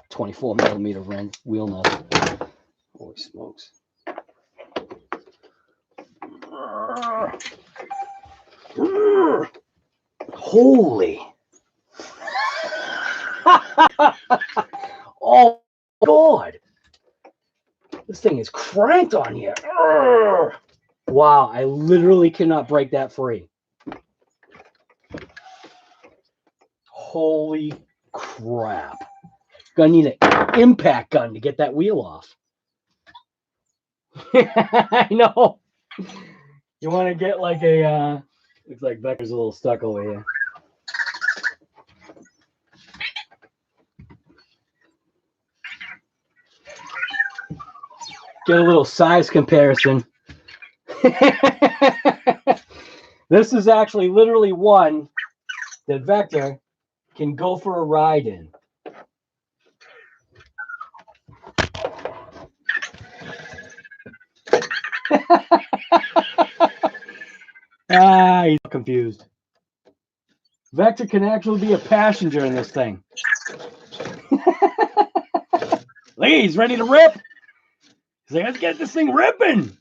24mm wheel nut. Holy smokes. Holy. Oh, God. This thing is cranked on here. Wow, I literally cannot break that free. Holy crap. Gonna need an impact gun to get that wheel off. I know. You want to get like a, looks like Becker's a little stuck over here. Get a little size comparison. This is actually literally one that Vector can go for a ride in. He's confused. Vector can actually be a passenger in this thing. Look, he's ready to rip. He's like, let's get this thing ripping.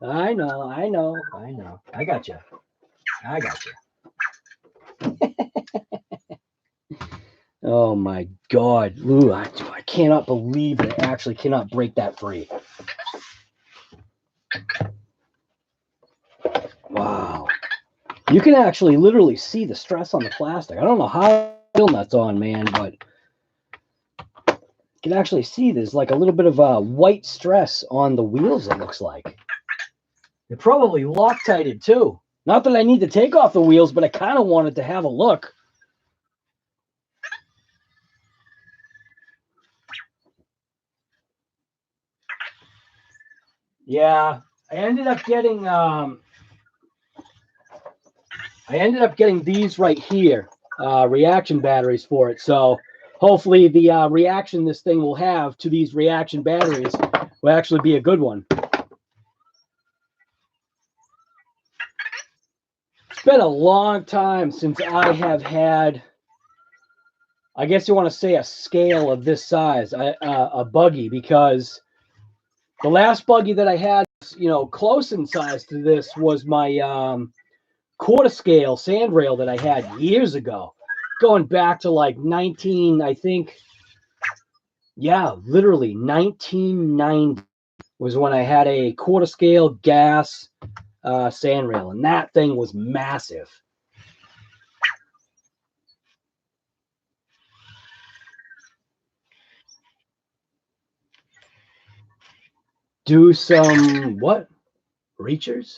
I know. I got you. Oh my God. Ooh, I cannot believe it. I actually cannot break that free. Wow. You can actually literally see the stress on the plastic. I don't know how wheel nuts on, man, but you can actually see there's like a little bit of a white stress on the wheels, it looks like. They're probably Loctited too. Not that I need to take off the wheels, but I kind of wanted to have a look. Yeah, I ended up getting these right here, reaction batteries for it. So hopefully the reaction this thing will have to these reaction batteries will actually be a good one. It's been a long time since I have had, I guess you want to say, a scale of this size, a buggy, because the last buggy that I had, you know, close in size to this was my quarter scale sand rail that I had years ago, going back to like 19, I think, yeah, literally 1990 was when I had a quarter scale gas sand rail, and that thing was massive. Do some what? Reachers?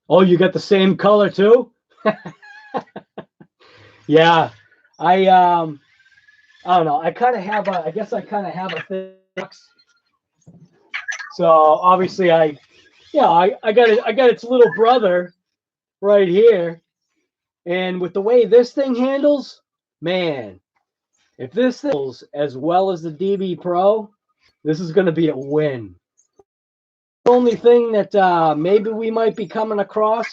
Oh, you got the same color too? Yeah. I don't know. I kind of have a, I guess I kind of have a thing. So obviously I got it. I got its little brother right here. And with the way this thing handles, man, if this handles as well as the DB Pro, this is going to be a win. The only thing that maybe we might be coming across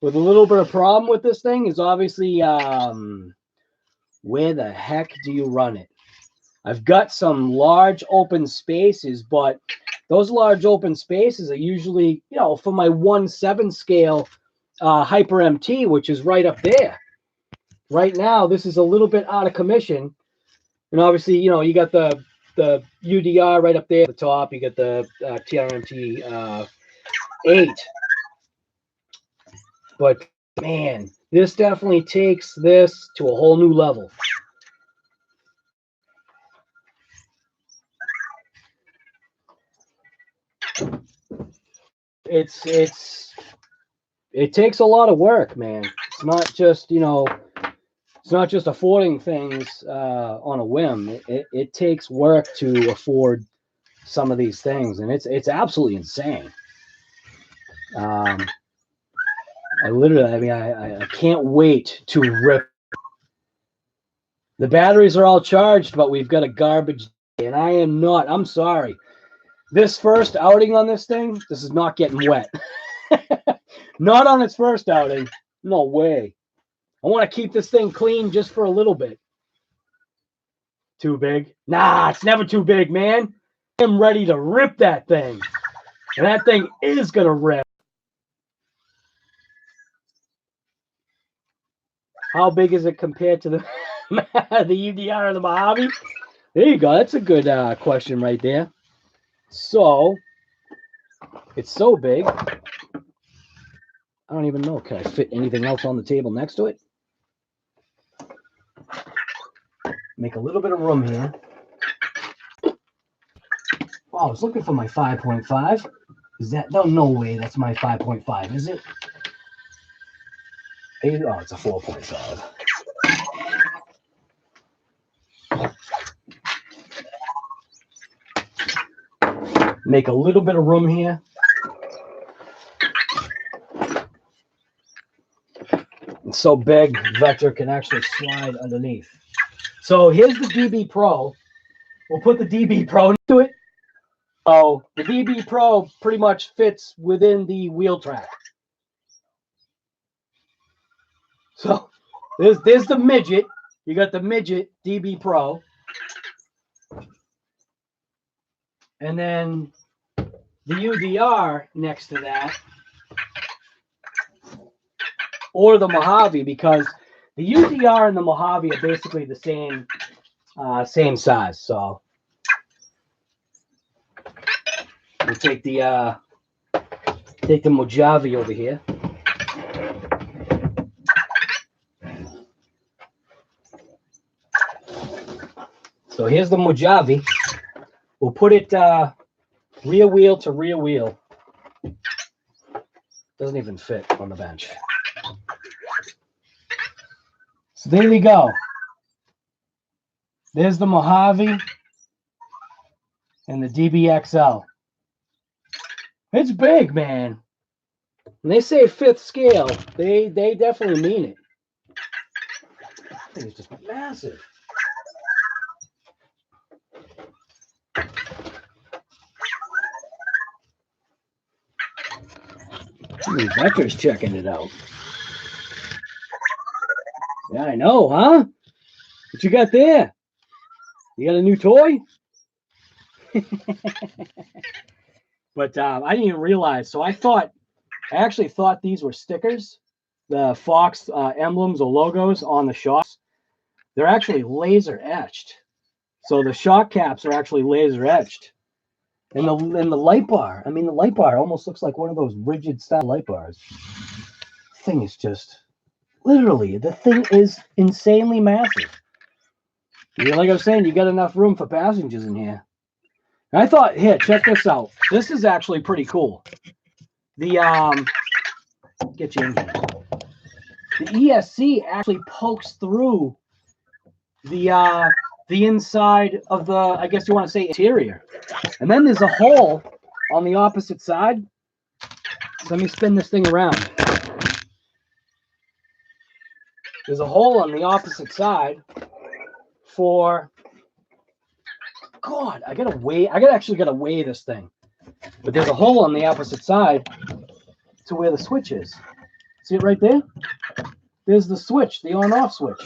with a little bit of problem with this thing is obviously where the heck do you run it? I've got some large open spaces, but those large open spaces are usually, you know, for my 1/7 scale Hyper MT, which is right up there. Right now, this is a little bit out of commission. And obviously, you know, you got the UDR right up there at the top. You got the TRMT 8. But man, this definitely takes this to a whole new level. It takes a lot of work, man. It's not just, you know, it's not just affording things on a whim. It takes work to afford some of these things, and it's absolutely insane. I can't wait to rip. The batteries are all charged, but we've got a garbage day, and I am not. I'm sorry. This first outing on this thing, this is not getting wet. Not on its first outing. No way. I want to keep this thing clean just for a little bit. Too big? Nah, it's never too big, man. I'm ready to rip that thing. And that thing is going to rip. How big is it compared to the the UDR or the Mojave? There you go. That's a good question right there. So, it's so big. I don't even know. Can I fit anything else on the table next to it? Make a little bit of room here. Oh, I was looking for my 5.5. Is that no way that's my 5.5, is it? Oh, it's a 4.5. Make a little bit of room here. It's so big, Vector can actually slide underneath. So here's the DB Pro. We'll put the DB Pro into it. So the DB Pro pretty much fits within the wheel track. So there's the midget. You got the midget DB Pro. And then the UDR next to that. Or the Mojave, because the UDR and the Mojave are basically the same size. So we'll take the Mojave over here. So here's the Mojave. We'll put it rear wheel to rear wheel. Doesn't even fit on the bench. So there we go. There's the Mojave and the DBXL. It's big, man. When they say fifth scale, they definitely mean it. I think it's just massive. Vector's checking it out. Yeah, I know, huh? What you got there? You got a new toy? But I didn't even realize. So I actually thought these were stickers, the Fox emblems or logos on the shocks. They're actually laser etched. So the shock caps are actually laser etched. And the light bar, I mean, the light bar almost looks like one of those rigid style light bars. The thing is just, literally, the thing is insanely massive. Like I was saying, you got enough room for passengers in here. And I thought, here, check this out. This is actually pretty cool. The get you in here. The ESC actually pokes through the inside of the, I guess you want to say, interior. And then there's a hole on the opposite side. So let me spin this thing around. There's a hole on the opposite side for, God, I actually gotta weigh this thing. But there's a hole on the opposite side to where the switch is. See it right there? There's the switch, the on-off switch.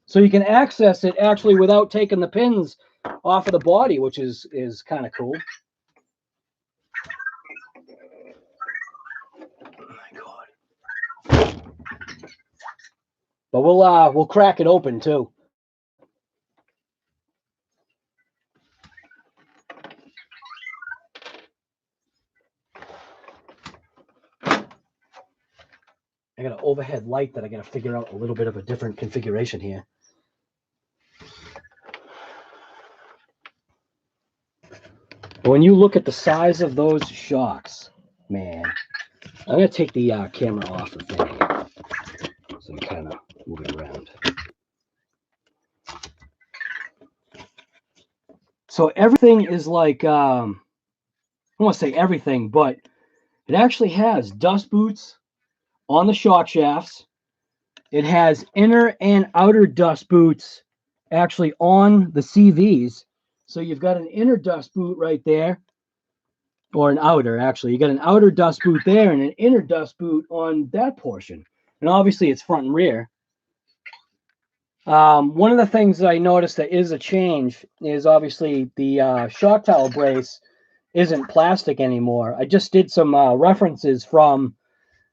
So you can access it actually without taking the pins off of the body, which is kind of cool. Oh my God. But we'll crack it open too. I got an overhead light that I got to figure out a little bit of a different configuration here. When you look at the size of those shocks, man, I'm going to take the camera off of there so I can kind of move it around. So everything is like, I don't want to say everything, but it actually has dust boots on the shock shafts. It has inner and outer dust boots actually on the CVs. So you've got an inner dust boot right there. or an outer, actually. You got an outer dust boot there and an inner dust boot on that portion. And obviously it's front and rear. One of the things that I noticed that is a change is obviously the shock tower brace isn't plastic anymore. I just did some references from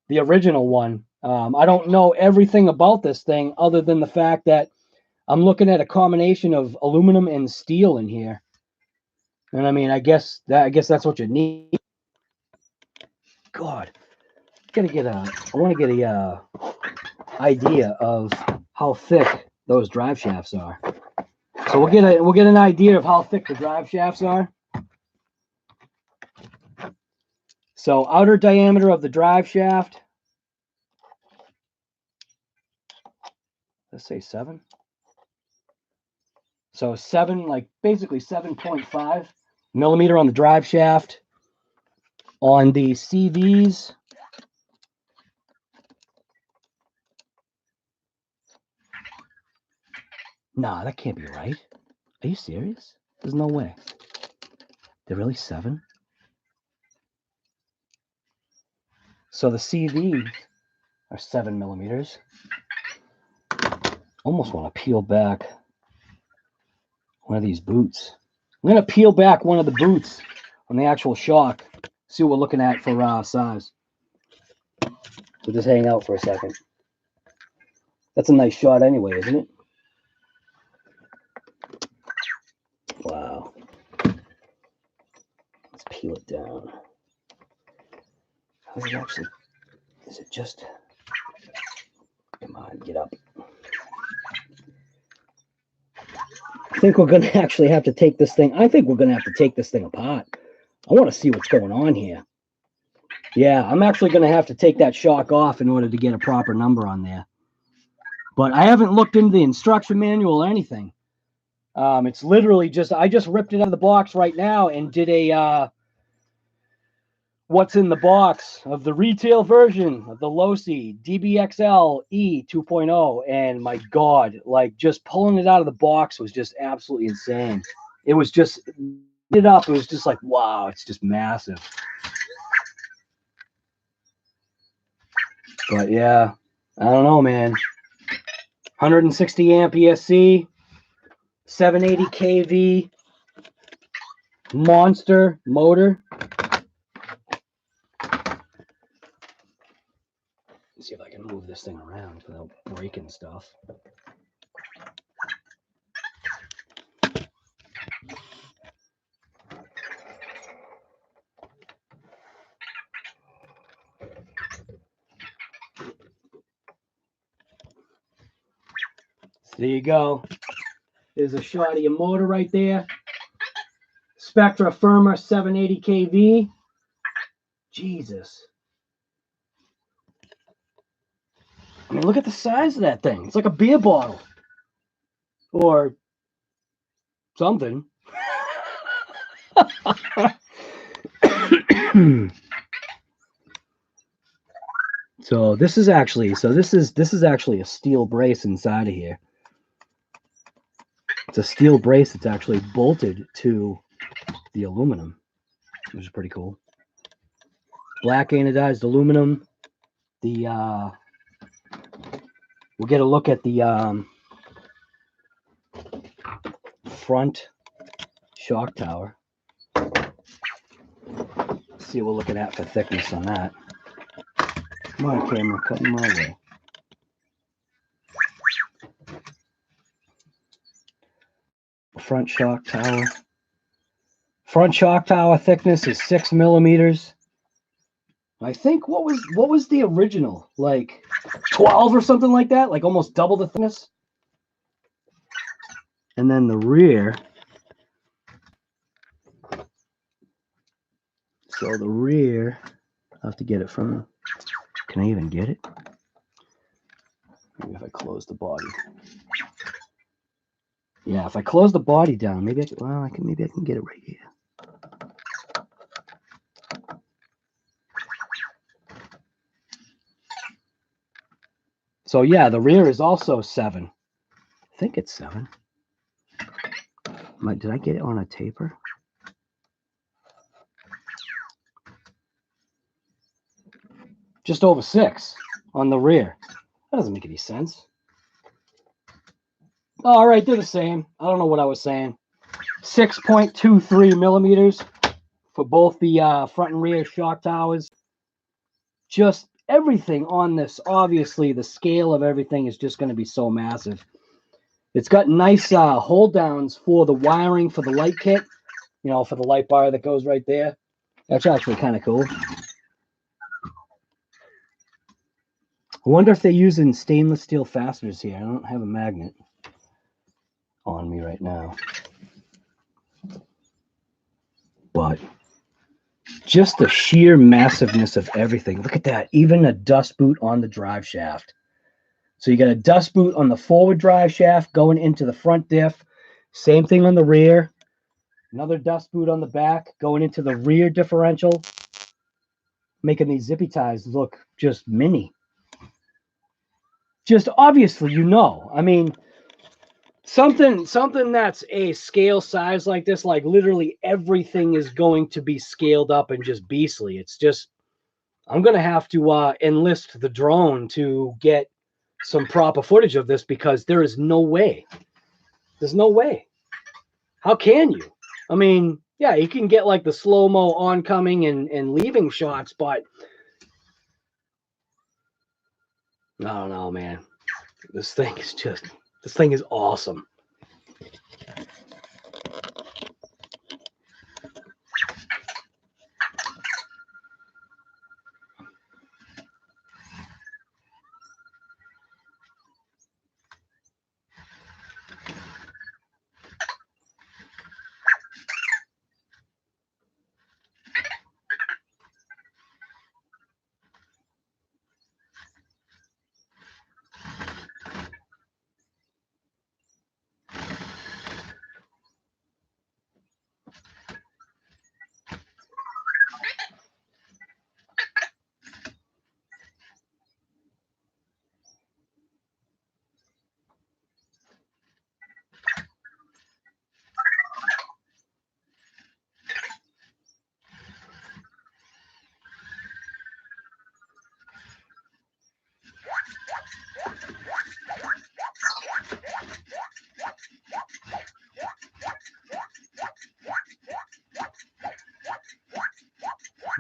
the original one. I don't know everything about this thing other than the fact that I'm looking at a combination of aluminum and steel in here. And I mean, I guess that's what you need. God, I want to get a idea of how thick those drive shafts are. So we'll get an idea of how thick the drive shafts are. So outer diameter of the drive shaft, let's say 7. So 7, like basically 7.5 millimeter on the drive shaft. On the CVs, nah, that can't be right. Are you serious? There's no way. They're really 7? So the CVs are 7 millimeters. Almost want to peel back one of these boots. I'm going to peel back one of the boots on the actual shock. See what we're looking at for size. So just hang out for a second. That's a nice shot anyway, isn't it? Wow. Let's peel it down. How is it actually? Is it just... Come on, get up. I think we're going to actually have to take this thing. I think we're going to have to take this thing apart. I want to see what's going on here. Yeah, I'm actually going to have to take that shock off in order to get a proper number on there. But I haven't looked into the instruction manual or anything. It's literally just, I just ripped it out of the box right now and did a what's in the box of the retail version of the Losi DBXL-E 2.0. And my God, like just pulling it out of the box was just absolutely insane. It was just, it was just like, wow, it's just massive. But yeah, I don't know, man. 160 amp ESC, 780 kV, monster motor. Let's see if I can move this thing around without breaking stuff. So there you go. There's a shot of your motor right there. Spectra Firma 780 kV. Jesus. I mean, look at the size of that thing. It's like a beer bottle. Or something. So this is actually a steel brace inside of here. It's a steel brace that's actually bolted to the aluminum, which is pretty cool. Black anodized aluminum. The we'll get a look at the front shock tower. See what we're looking at for thickness on that. Come on, camera, cut my way. Front shock tower. Front shock tower thickness is 6 millimeters. I think what was the original? Like 12 or something like that? Like almost double the thickness. And then the rear. So the rear, I'll have to get it from, can I even get it? Maybe if I close the body. Yeah, if I close the body down, maybe I can, well, maybe I can get it right here. So yeah, the rear is also 7. I think it's 7. Did I get it on a taper? just over 6 on the rear. That doesn't make any sense. All right, they're the same. I don't know what I was saying. 6.23 millimeters for both the front and rear shock towers. Just everything on this, obviously, the scale of everything is just going to be so massive. It's got nice hold downs for the wiring for the light kit, you know, for the light bar that goes right there. That's actually kind of cool. I wonder if they're using stainless steel fasteners here. I don't have a magnet on me right now. But just the sheer massiveness of everything. Look at that. Even a dust boot on the drive shaft. So you got a dust boot on the forward drive shaft going into the front diff. Same thing on the rear. Another dust boot on the back going into the rear differential. Making these zippy ties look just mini. Just obviously, you know. I mean, something that's a scale size like this, like literally everything is going to be scaled up and just beastly. It's just, I'm going to have to enlist the drone to get some proper footage of this because there is no way. There's no way. How can you? I mean, yeah, you can get like the slow-mo oncoming and leaving shots, but I don't know, man. This thing is awesome.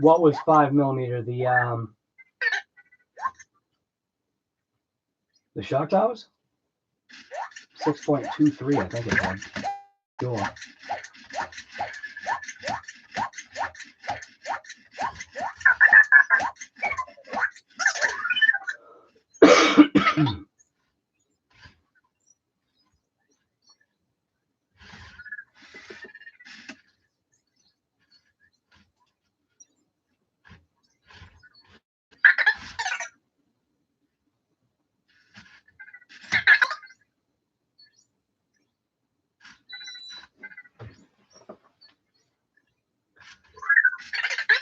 What was 5mm? The shock towers? 6.23, I think it was. Sure.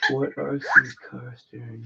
What RC car steering?